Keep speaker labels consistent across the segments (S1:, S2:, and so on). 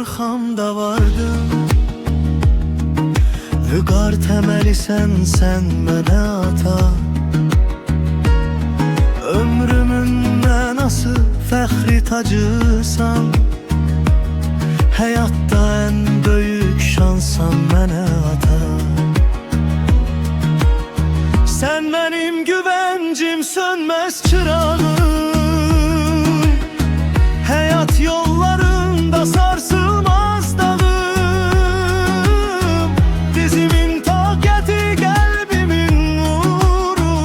S1: arxamda vardın. Vüqar təməli sən mənə ata. Ömrümün mənası fəxri tacısan. Həyatda ən böyük şansan mənə ata. Sən mənim güvəncim, sönməz çırağım. Həyat yollarında sarsılmaz dağım. Dizimin taqəti, qəlbimin nuru.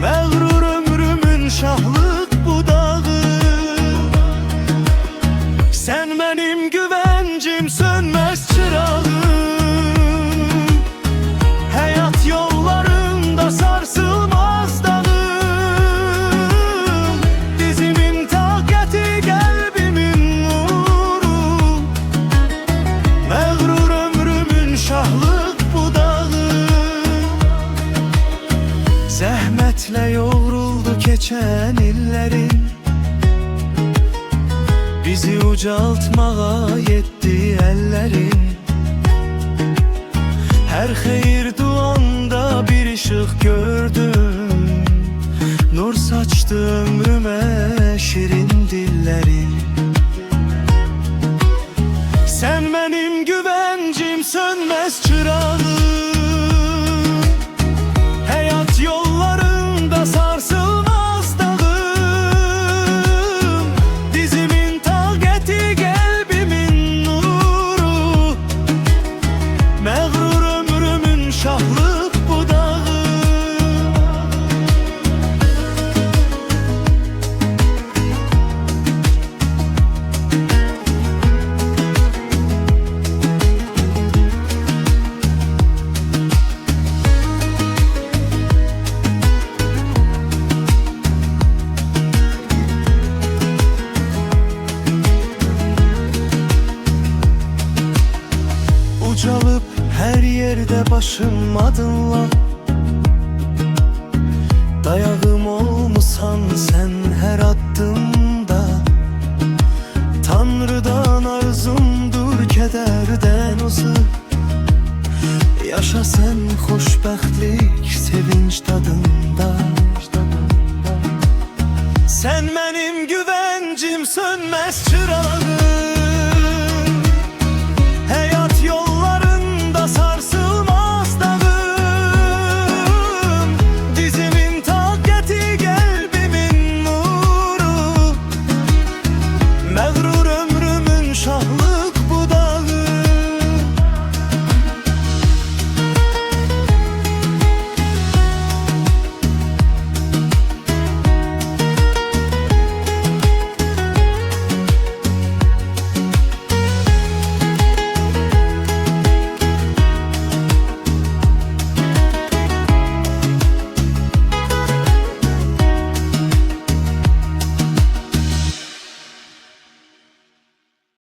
S1: Məğrur ömrümün şahlıq budağı. Sən mənim güvəncim, sönməz çırağım. Zəhmətlə yoğruldu keçən illərin. Bizi ucaltmağa yetdi əllərin. Hər xeyir duanda bir işıq gördüm. Nur saçdı ömrümə şirin dillərin. Sən mənim güvəncim, sönməz çırağım. Yollarında sarsılmaz dağım. Dizimin taqəti, qəlbimin nuru. Məğrur ömrümün şahlıq budağı. Ucalıp her yerde başım adınla. Dayağım olmusan sen her addımda. Tanrıdan arzumdur kederden uzak. Yaşa sen xoşbəxtlik sevinç tadında. Sen benim güvencim, sönmez çırağım.